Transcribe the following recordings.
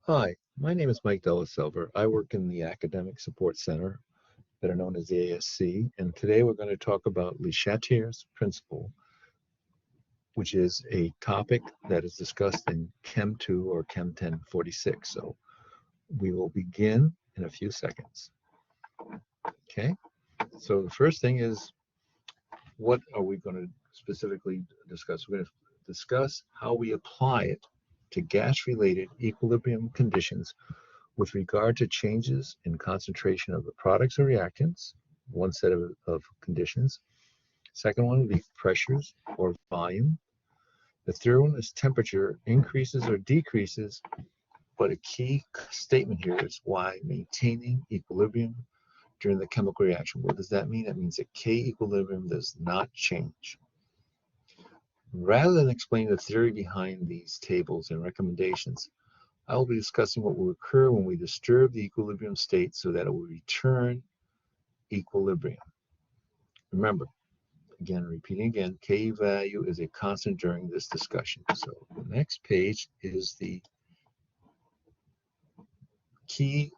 Hi, my name is Mike Della. I work in the Academic Support Center, better known as the ASC, and today we're going to talk about Le Chatelier's principle, which is a topic that is discussed in Chem 2 or Chem 1046. So we will begin in a few seconds. Okay, so the first thing is, what are we going to specifically discuss? We're going to discuss how we apply it to gas-related equilibrium conditions with regard to changes in concentration of the products or reactants, one set of conditions. Second one would be pressures or volume. The third one is temperature increases or decreases, but a key statement here is why maintaining equilibrium during the chemical reaction. What does that mean? That means that K equilibrium does not change. Rather than explain the theory behind these tables and recommendations, I will be discussing what will occur when we disturb the equilibrium state so that it will return equilibrium. Remember, again, repeating again, K value is a constant during this discussion. So the next page is the key,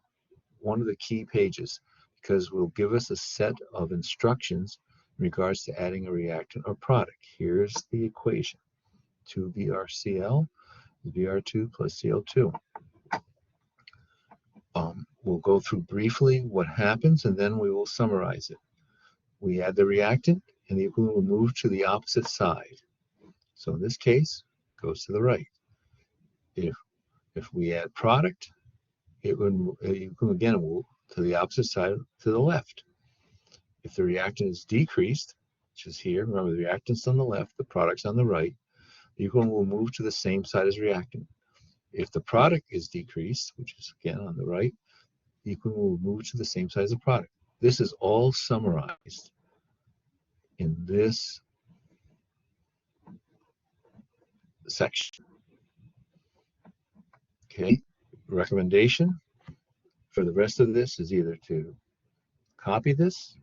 one of the key pages, because it will give us a set of instructions in regards to adding a reactant or product. Here's the equation. 2BrCl is Br2 plus Cl2. We'll go through briefly what happens, and then we will summarize it. We add the reactant, and the equilibrium will move to the opposite side. So in this case, it goes to the right. If we add product, it would again move to the opposite side to the left. If the reactant is decreased, which is here, remember the reactant's on the left, the product's on the right, the equilibrium will move to the same side as reactant. If the product is decreased, which is again on the right, the equilibrium will move to the same side as the product. This is all summarized in this section. Okay, recommendation for the rest of this is either to copy this,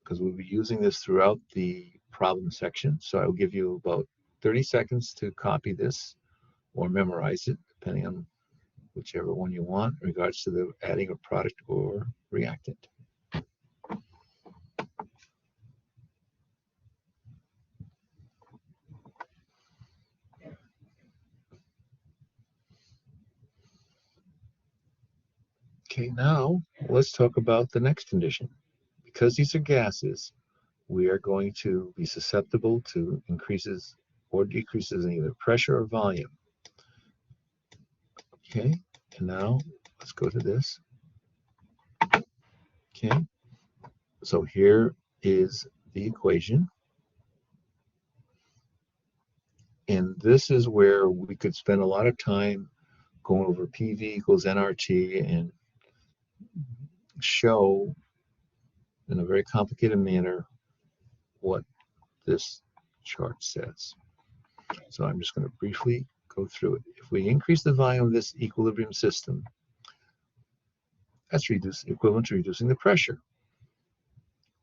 because we'll be using this throughout the problem section. So I will give you about 30 seconds to copy this or memorize it, depending on whichever one you want in regards to the adding of product or reactant. Okay, now let's talk about the next condition. Because these are gases, we are going to be susceptible to increases or decreases in either pressure or volume. Okay, and now let's go to this. Okay, so here is the equation. And this is where we could spend a lot of time going over PV equals nRT and show in a very complicated manner what this chart says. So I'm just going to briefly go through it. If we increase the volume of this equilibrium system, that's equivalent to reducing the pressure.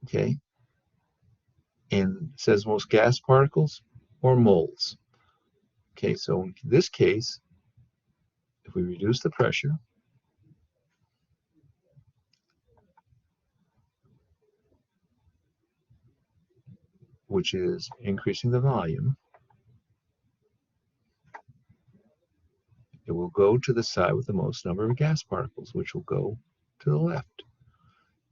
Okay, and it says most gas particles or moles. Okay, so in this case, if we reduce the pressure, which is increasing the volume, it will go to the side with the most number of gas particles, which will go to the left.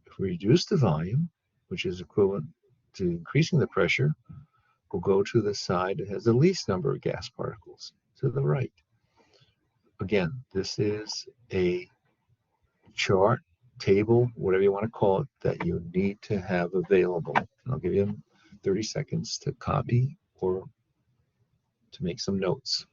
If we reduce the volume, which is equivalent to increasing the pressure, will go to the side that has the least number of gas particles, to the right. Again, this is a chart, table, whatever you want to call it, that you need to have available. And I'll give you 30 seconds to copy or to make some notes.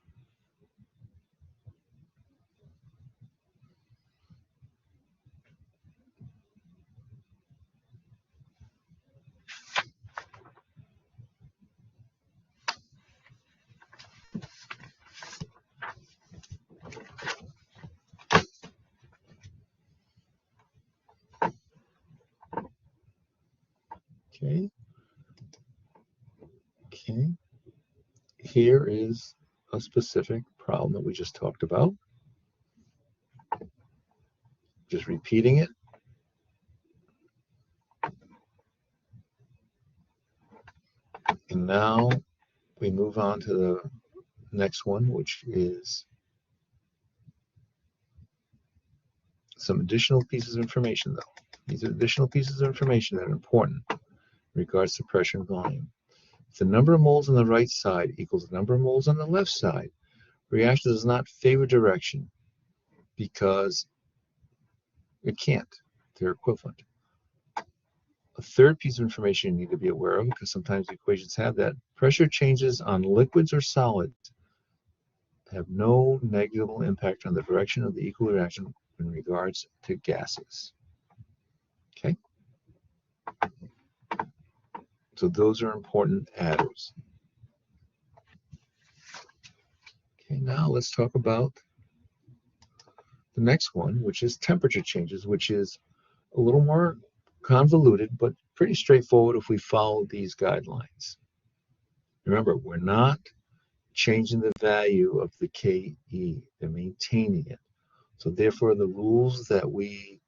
Okay. Okay. Here is a specific problem that we just talked about. Just repeating it. And now we move on to the next one, which is some additional pieces of information, though. These are additional pieces of information that are important in regards to pressure and volume. If the number of moles on the right side equals the number of moles on the left side, reaction does not favor direction because it can't. They're equivalent. A third piece of information you need to be aware of, because sometimes the equations have that, pressure changes on liquids or solids have no negligible impact on the direction of the equal reaction in regards to gases. Okay? So those are important adders. Okay, now let's talk about the next one, which is temperature changes, which is a little more convoluted, but pretty straightforward if we follow these guidelines. Remember, we're not changing the value of the KE, they're maintaining it. So therefore, the rules that we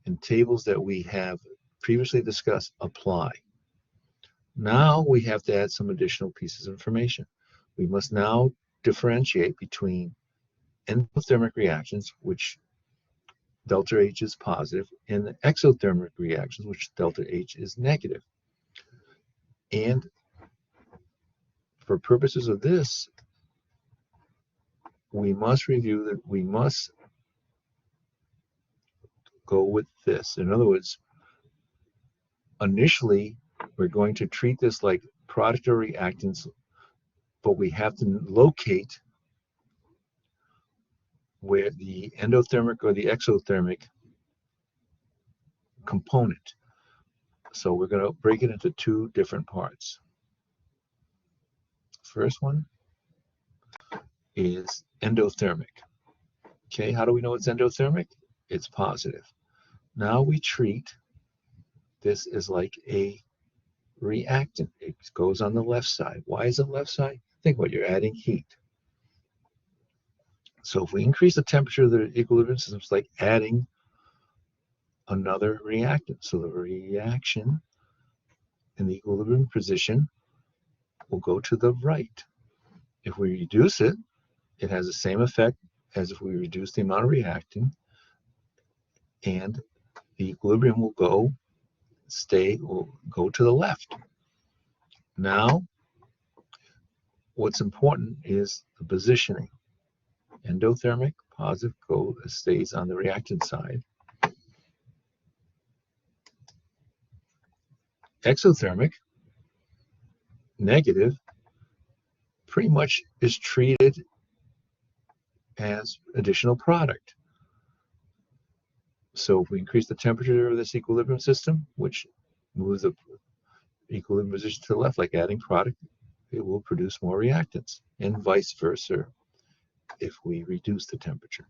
and tables that we have previously discussed apply. Now we have to add some additional pieces of information. We must now differentiate between endothermic reactions, which delta H is positive, and exothermic reactions, which delta H is negative. And for purposes of this, we must review that we must go with this. In other words, initially, we're going to treat this like product or reactants, but we have to locate where the endothermic or the exothermic component. So we're going to break it into two different parts. First one is endothermic. Okay, how do we know it's endothermic? It's positive. Now we treat this as like a reactant. It goes on the left side. Why is it left side? Think about it, you're adding heat. So if we increase the temperature of the equilibrium system, it's like adding another reactant. So the reaction in the equilibrium position will go to the right. If we reduce it, it has the same effect as if we reduce the amount of reacting, and the equilibrium will go to the left. Now, what's important is the positioning. Endothermic, positive, stays on the reactant side. Exothermic, negative, pretty much is treated as additional product. So if we increase the temperature of this equilibrium system, which moves the equilibrium position to the left, like adding product, it will produce more reactants, and vice versa if we reduce the temperature.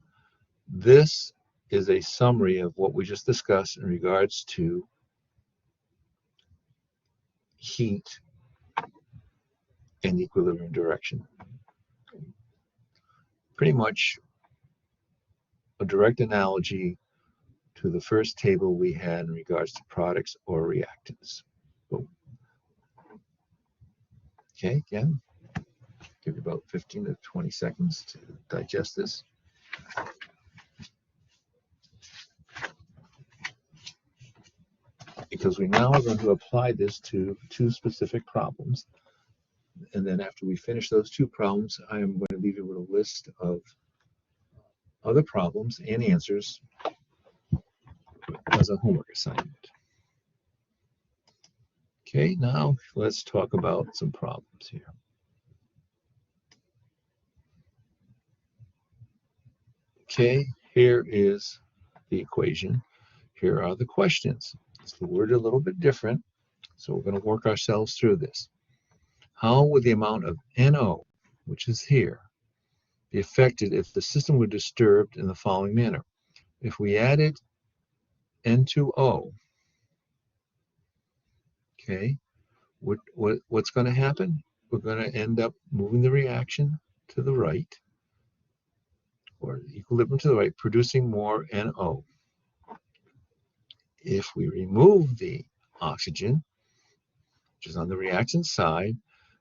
This is a summary of what we just discussed in regards to heat and equilibrium direction. Pretty much a direct analogy to the first table we had in regards to products or reactants. Okay, again, give you about 15 to 20 seconds to digest this. Because we now are going to apply this to two specific problems. And then after we finish those two problems, I am going to leave you with a list of other problems and answers as a homework assignment. Okay, now let's talk about some problems here. Okay, here is the equation. Here are the questions. It's worded a little bit different, so we're going to work ourselves through this. How would the amount of NO, which is here, be affected if the system were disturbed in the following manner? If we added N2O, okay, what's going to happen? We're going to end up moving the reaction to the right, or equilibrium to the right, producing more NO. if we remove the oxygen, which is on the reaction side,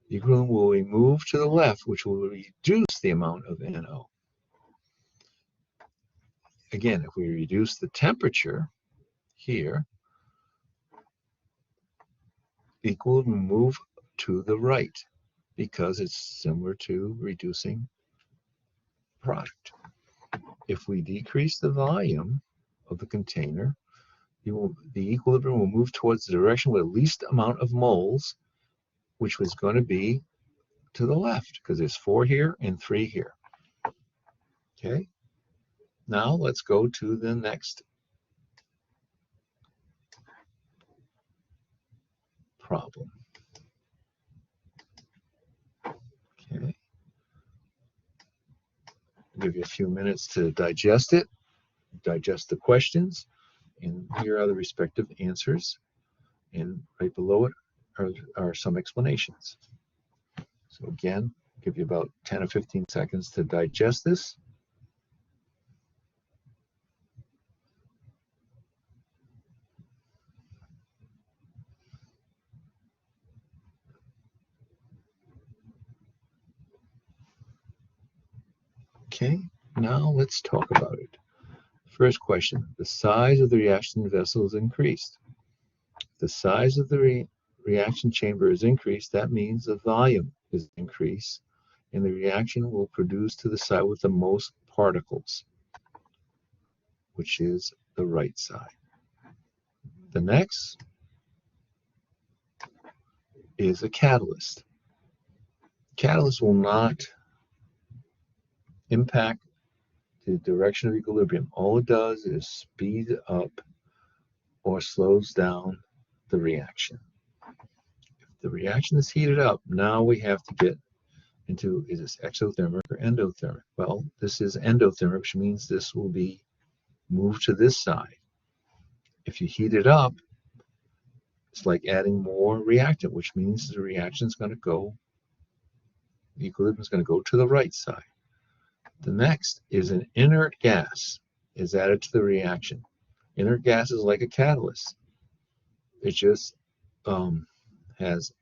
the equilibrium will be moved to the left, which will reduce the amount of NO. Again, if we reduce the temperature here, the equilibrium will move to the right because it's similar to reducing product. If we decrease the volume of the container, the equilibrium will move towards the direction with the least amount of moles, which was going to be to the left because there's 4 here and 3 here. Okay, now let's go to the next problem. Okay, I'll give you a few minutes to digest it, digest the questions, and here are the respective answers. And right below it are some explanations. So again, give you about 10 or 15 seconds to digest this. Okay, now let's talk about it. First question, the size of the reaction vessel is increased. If the size of the reaction chamber is increased, that means the volume is increased, and the reaction will produce to the side with the most particles, which is the right side. The next is a catalyst. Catalyst will not impact the direction of equilibrium. All it does is speed up or slows down the reaction. If the reaction is heated up, now we have to get into, is this exothermic or endothermic? Well, this is endothermic, which means this will be moved to this side. If you heat it up, it's like adding more reactant, which means the reaction is going to go, the equilibrium is going to go to the right side. The next is an inert gas is added to the reaction. Inert gas is like a catalyst. It just has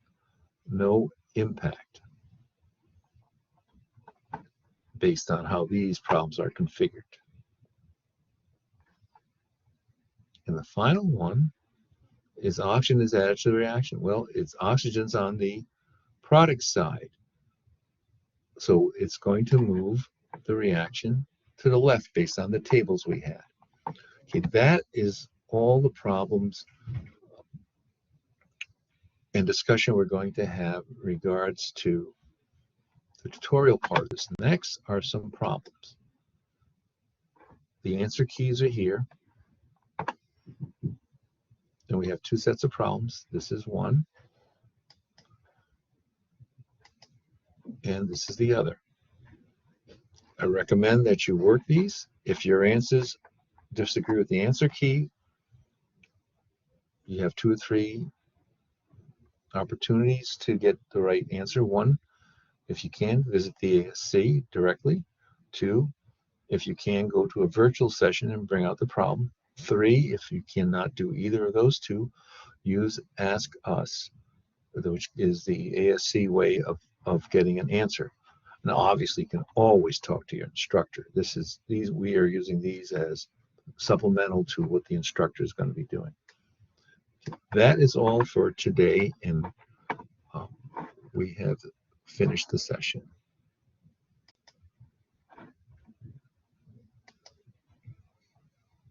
no impact based on how these problems are configured. And the final one is oxygen is added to the reaction. Well, it's oxygen's on the product side. So it's going to move the reaction to the left based on the tables we had. Okay, that is all the problems and discussion we're going to have in regards to the tutorial part of this. Next are some problems. The answer keys are here. And we have 2 sets of problems. This is one. And this is the other. I recommend that you work these. If your answers disagree with the answer key, you have 2 or 3 opportunities to get the right answer. 1, if you can, visit the ASC directly. 2, if you can, go to a virtual session and bring out the problem. 3, if you cannot do either of those 2, use Ask Us, which is the ASC way of getting an answer. Now, obviously, you can always talk to your instructor. We are using these as supplemental to what the instructor is going to be doing. That is all for today, and we have finished the session.